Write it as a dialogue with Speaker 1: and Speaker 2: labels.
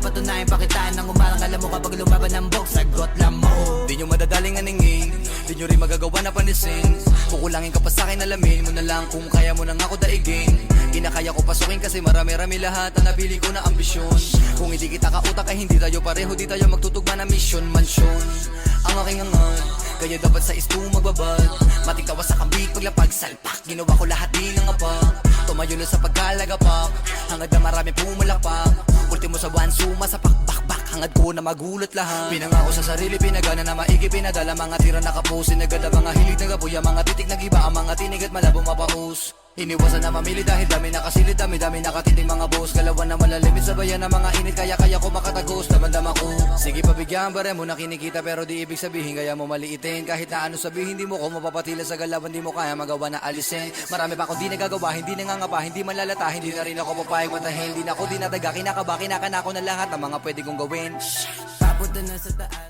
Speaker 1: patunayan, pakitaan ng umarang. Alam mo kapag lumaban ng box, sagot lang mo.
Speaker 2: Di nyo madadaling aningin, di nyo rin magagawa na panisin. Kukulangin ka pa sa'kin, alamin mo na lang kung kaya mo nang ako daigin. Kinakaya ko pasukin kasi marami-rami lahat ang napili ko na ambisyon. Kung hindi kita kautak ay hindi tayo pareho, di tayo magtutugma na mission, mansyon. Ang aking angat, kaya dapat sa isto magbabad. Matigtawa sa kambig, paglapag, salpak. Ginawa ko lahat din ng apak. Tumayo na sa pagkalagapak, hangad na marami pumalakpak. Ultimo sa one suma sa pakbakbak, hangad ko na magulat lahat. Pinangako sa sarili, pinagana na maigi, pinadala. Mga tira nakapusin, nagada mga hilig, nagabuya. Mga titik nagiba, ang mga tinig at malabong mapahus. Iniwasan na mamili dahil dami nakasilid, dami nakatiting mga boss. Galawan na malalimit sa bayan ng mga init, kaya ko makatagos, damandama ko. Sige pabigyan, bare mo na kinikita pero di ibig sabihin kaya mo maliitin. Kahit na ano sabihin, hindi mo ko mapapatila sa galawan, di mo kaya magawa na alisin. Marami pa akong di nagagawa, hindi nangangapa, hindi malalata, hindi na rin ako papayag matahin. Hindi na ako dinadaga, kinakaba, kinakana ko na lahat ng mga pwede kong gawin.
Speaker 1: Papunta na sa taas.